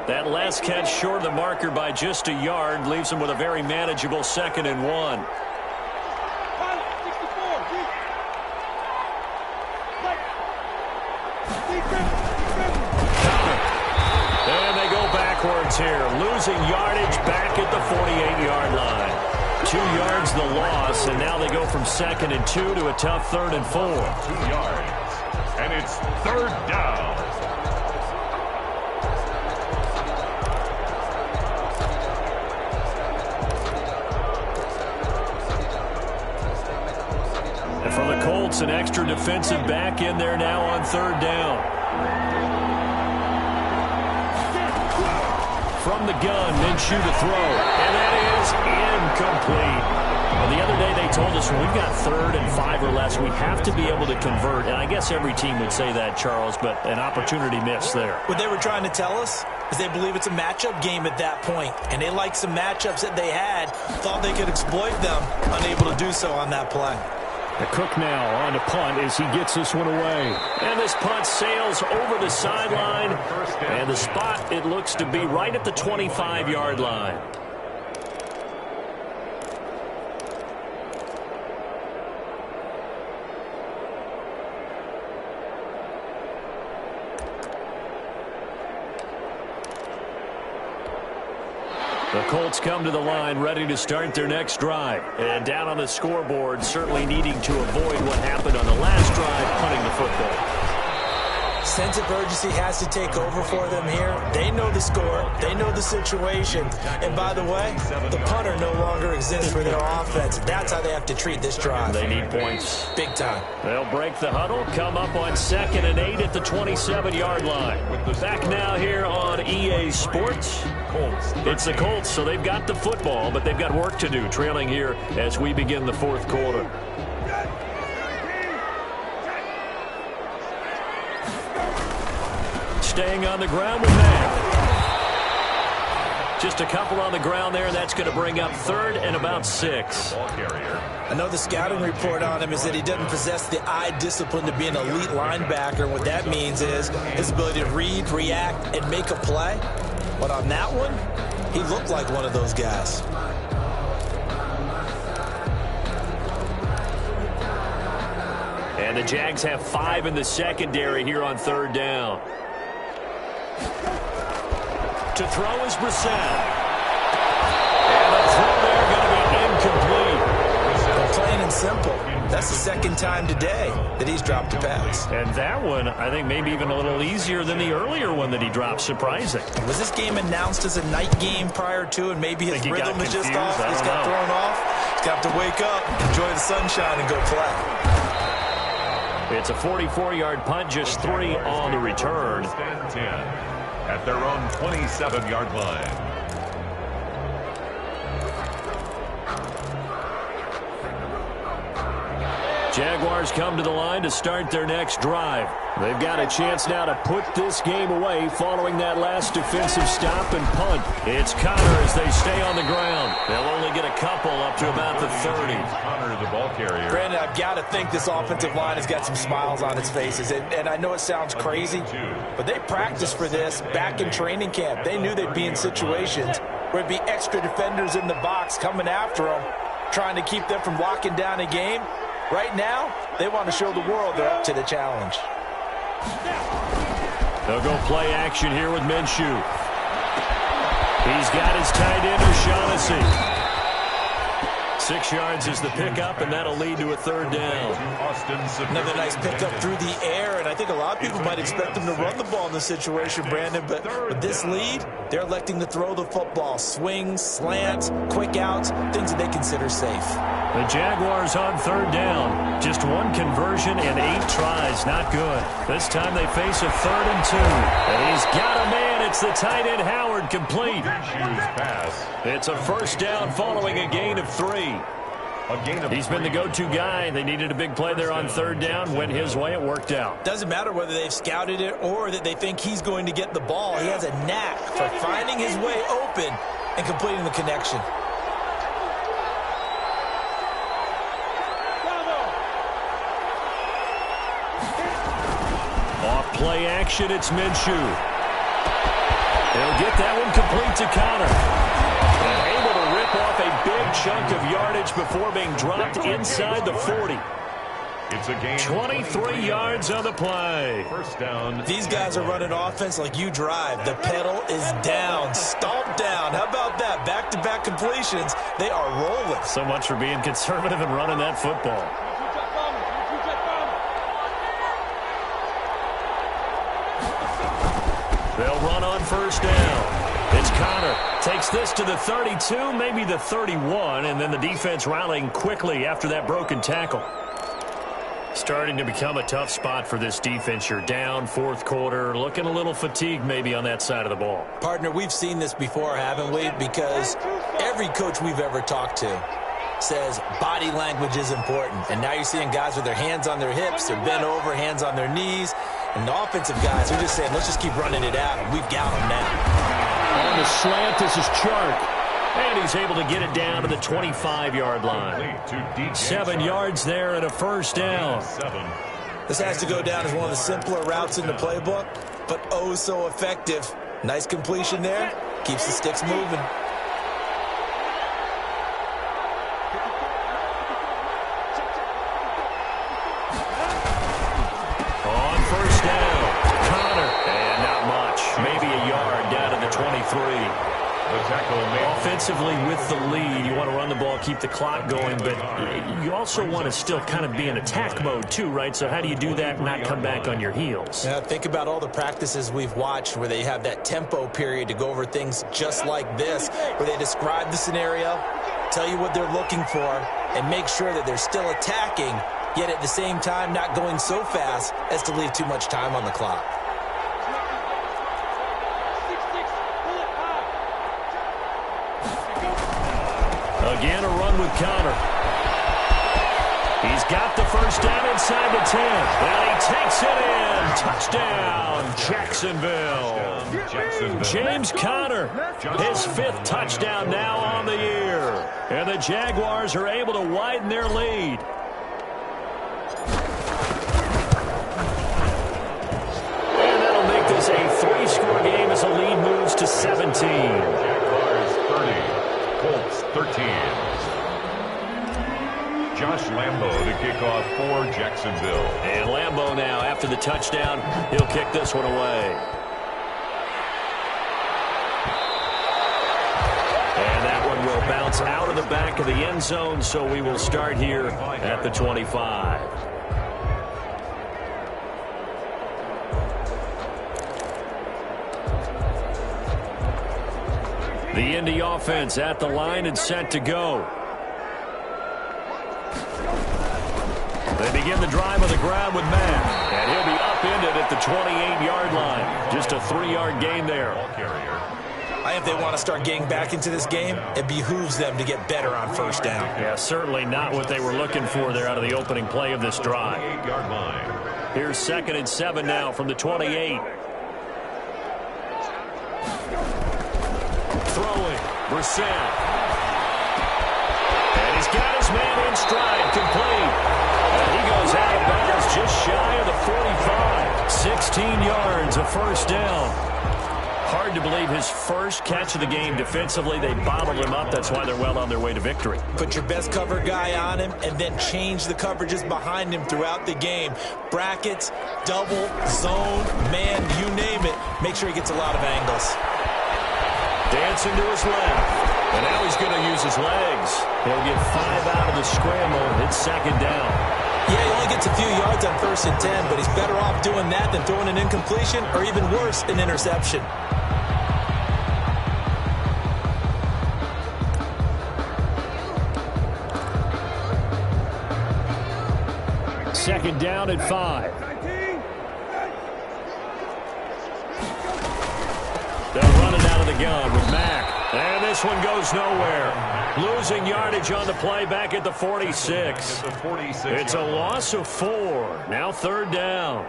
That last catch short of the marker by just a yard leaves them with a very manageable 2nd and 1. Here, losing yardage back at the 48-yard line. 2 yards the loss, and now they go from 2nd and 2 to a tough 3rd and 4. 2 yards, and it's 3rd down. And for the Colts, an extra defensive back in there now on 3rd down. From the gun, Minshew to throw. And that is incomplete. Well, the other day they told us when we've got 3rd and 5 or less, we have to be able to convert. And I guess every team would say that, Charles, but an opportunity missed there. What they were trying to tell us is they believe it's a matchup game at that point. And they liked some matchups that they had, thought they could exploit them, unable to do so on that play. The Cook now on the punt as he gets this one away. And this punt sails over the sideline. And the spot, it looks to be right at the 25-yard line. The Colts come to the line ready to start their next drive. And down on the scoreboard, certainly needing to avoid what happened on the last drive, punting the football. Sense of urgency has to take over for them here. They know the score. They know the situation. And by the way, the punter no longer exists for their offense. That's how they have to treat this drive. They need points. Big time. They'll break the huddle, come up on 2nd and 8 at the 27-yard line. Back now here on EA Sports. It's the Colts, so they've got the football, but they've got work to do, trailing here as we begin the 4th quarter. Staying on the ground with that. Just a couple on the ground there, and that's going to bring up 3rd and about 6. I know the scouting report on him is that he doesn't possess the eye discipline to be an elite linebacker. And what that means is his ability to read, react, and make a play. But on that one, he looked like one of those guys. And the Jags have 5 in the secondary here on 3rd down. To throw is Brissett. And the throw there going to be incomplete. Plain and simple. That's the 2nd time today that he's dropped a pass. And that one, I think, maybe even a little easier than the earlier one that he dropped. Surprising. Was this game announced as a night game prior to, and maybe his rhythm is just off? He's got thrown off. He's got to wake up, enjoy the sunshine, and go play. It's a 44-yard punt, just 3 on the return. 10 at their own 27-yard line. Jaguars come to the line to start their next drive. They've got a chance now to put this game away following that last defensive stop and punt. It's Connor as they stay on the ground. They'll only get a couple up to about the 30. Connor, the ball carrier. Brandon, I've got to think this offensive line has got some smiles on its faces. And I know it sounds crazy, but they practiced for this back in training camp. They knew they'd be in situations where it'd be extra defenders in the box coming after them, trying to keep them from locking down a game. Right now, they want to show the world they're up to the challenge. They'll go play action here with Minshew. He's got his tight end, O'Shaughnessy. 6 yards is the pickup, and that'll lead to a 3rd down. Another nice pickup through the air, and I think a lot of people might expect them to run the ball in this situation, Brandon, but with this lead, they're electing to throw the football. Swings, slants, quick outs, things that they consider safe. The Jaguars on 3rd down. Just 1 conversion and 8 tries. Not good. This time they face a 3rd and 2. And he's got a man. It's the tight end Howard, complete. It's a 1st down following a gain of 3. He's been the go-to guy. They needed a big play there on 3rd down. Went his way. It worked out. Doesn't matter whether they've scouted it or that they think he's going to get the ball. He has a knack for finding his way open and completing the connection. Play action, it's Minshew. He'll get that one complete to Connor. And able to rip off a big chunk of yardage before being dropped inside the 40. It's a gain. 23 yards on the play. 1st down. These guys are running offense like you drive. The pedal is down, stomp down. How about that? Back-to-back completions. They are rolling. So much for being conservative and running that football. They'll run on 1st down. It's Connor. Takes this to the 32, maybe the 31, and then the defense rallying quickly after that broken tackle. Starting to become a tough spot for this defense. You're down 4th quarter, looking a little fatigued maybe on that side of the ball. Partner, we've seen this before, haven't we? Because every coach we've ever talked to says body language is important. And now you're seeing guys with their hands on their hips, they're bent over, hands on their knees. And the offensive guys are just saying, let's just keep running it out, and we've got them now. On the slant, this is Chark. And he's able to get it down to the 25-yard line. 7 yards there and a 1st down. This has to go down as one of the simpler routes in the playbook, but oh so effective. Nice completion there. Keeps the sticks moving. On 1st down, Connor. And not much. Maybe a yard down to the 23. The tackle made. Offensively with the lead, you want to run the ball, keep the clock going, but you also want to still kind of be in attack mode too, right? So how do you do that and not come back on your heels? Yeah, think about all the practices we've watched where they have that tempo period to go over things just like this, where they describe the scenario, tell you what they're looking for, and make sure that they're still attacking, yet at the same time not going so fast as to leave too much time on the clock. Again, a run with Conner. He's got the first down inside the 10. And he takes it in. Touchdown, Jacksonville. James Conner, his 5th touchdown now on the year. And the Jaguars are able to widen their lead. And that'll make this a 3-score game as the lead moves to 17. Jaguars 30, Colts 13. Josh Lambo to kick off for Jacksonville. And Lambo now, after the touchdown, he'll kick this one away. And that one will bounce out of the back of the end zone, so we will start here at the 25. The Indy offense at the line and set to go. They begin the drive on the ground with Mack. And he'll be upended at the 28-yard line. Just a 3-yard gain there. I think if they want to start getting back into this game, it behooves them to get better on first down. Yeah, certainly not what they were looking for there out of the opening play of this drive. 8-yard line. Here's 2nd and 7 now from the 28. Throwing, Brissett. And he's got his man in stride, complete. And he goes out of bounds just shy of the 45. 16 yards, a first down. Hard to believe his first catch of the game defensively. They bottled him up. That's why they're well on their way to victory. Put your best cover guy on him and then change the coverages behind him throughout the game. Brackets, double, zone, man, you name it. Make sure he gets a lot of angles. Dancing to his left. And now he's going to use his legs. He'll get 5 out of the scramble. It's 2nd down. Yeah, he only gets a few yards on 1st and 10, but he's better off doing that than throwing an incompletion or even worse, an interception. Second down at 5. They'll run it out of the gun with Mack. And this one goes nowhere. Losing yardage on the play back at the 46. It's a loss of 4. Now 3rd down.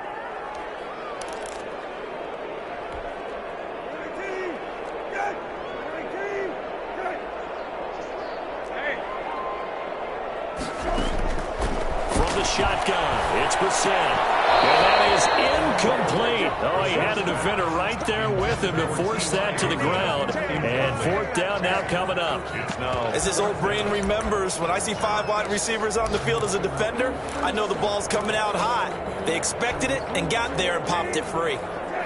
From the shotgun, it's Brissett. And that is incomplete. Oh, he had a defender right there with him to force that to the ground. And 4th down now coming up. As his old brain remembers, when I see 5 wide receivers on the field as a defender, I know the ball's coming out hot. They expected it and got there and popped it free.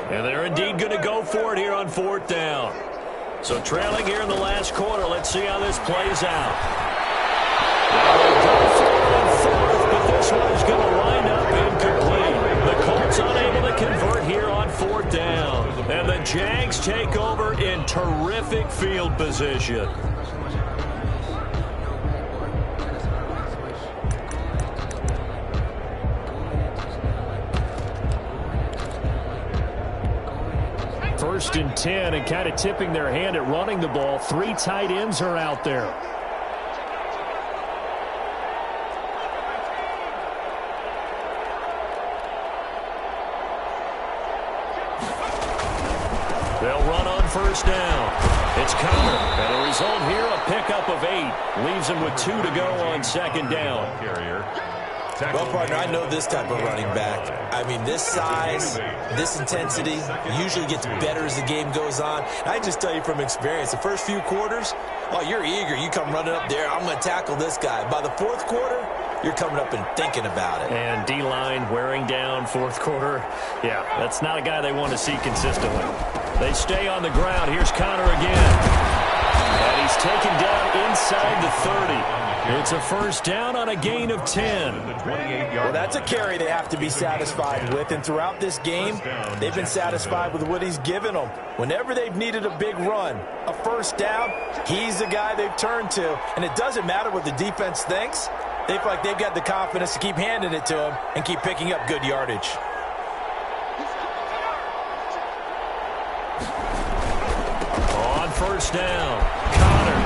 And they're indeed going to go for it here on 4th down. So trailing here in the last quarter, let's see how this plays out. Now they go for it on 4th, but this one's going to wind up incomplete. The Colts unable to convert here on 4th down. And the Jags take over in terrific field position. First and 10, and kind of tipping their hand at running the ball. 3 tight ends are out there. They'll run on 1st down. It's Conner. And the result here, a pickup of 8. Leaves him with 2 to go on 2nd down. Well, partner, I know this type of running back. I mean, this size, this intensity usually gets better as the game goes on. I just tell you from experience, the first few quarters, oh, you're eager. You come running up there, I'm going to tackle this guy. By the 4th quarter, you're coming up and thinking about it. And D-line wearing down 4th quarter. Yeah, that's not a guy they want to see consistently. They stay on the ground. Here's Conner again. he's taken down inside the 30. It's a first down on a gain of 10. Well, that's a carry they have to be satisfied with, and throughout this game, they've been satisfied with what he's given them. Whenever they've needed a big run, a first down, he's the guy they've turned to, and it doesn't matter what the defense thinks. They feel like they've got the confidence to keep handing it to him and keep picking up good yardage. On first down, Connor.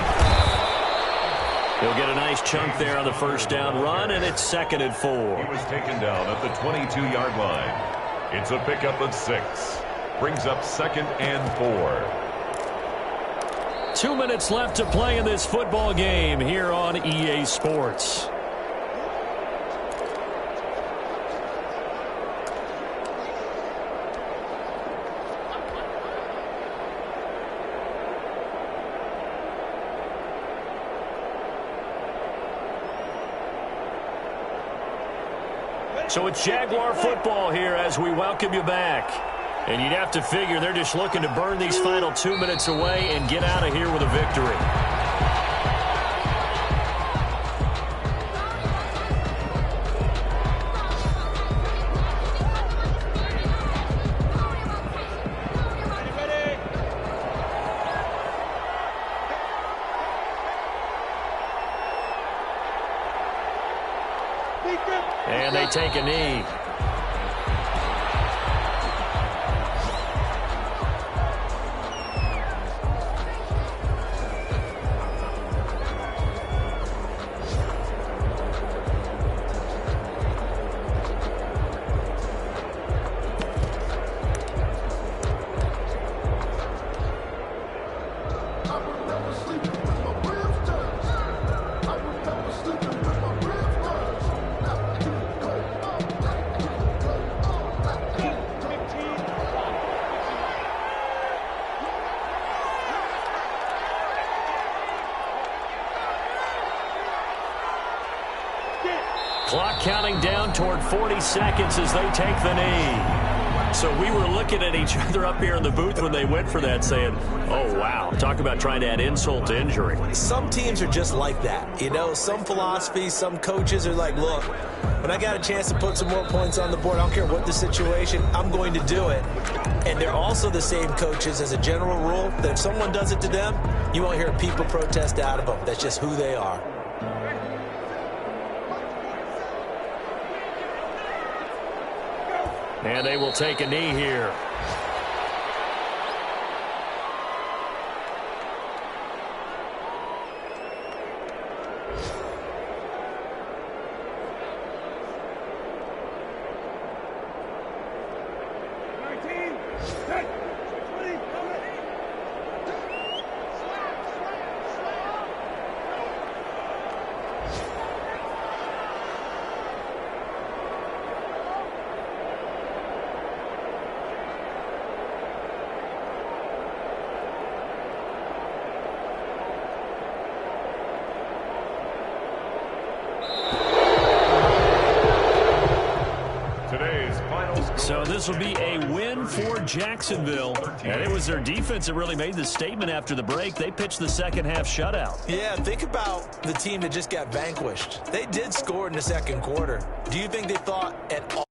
He'll get a nice chunk there on the first down run, and it's 2nd and 4. He was taken down at the 22-yard line. It's a pickup of 6. Brings up 2nd and 4. 2 minutes left to play in this football game here on EA Sports. So it's Jaguar football here as we welcome you back. And you'd have to figure they're just looking to burn these final 2 minutes away and get out of here with a victory. And they take a knee. Clock counting down toward 40 seconds as they take the knee. So we were looking at each other up here in the booth when they went for that saying, oh, wow, talk about trying to add insult to injury. Some teams are just like that. You know, some philosophies, some coaches are like, look, when I got a chance to put some more points on the board, I don't care what the situation, I'm going to do it. And they're also the same coaches as a general rule that if someone does it to them, you won't hear people protest out of them. That's just who they are. And they will take a knee here. So this will be a win for Jacksonville. And it was their defense that really made the statement after the break. They pitched the second half shutout. Yeah, think about the team that just got vanquished. They did score in the second quarter. Do you think they thought at all?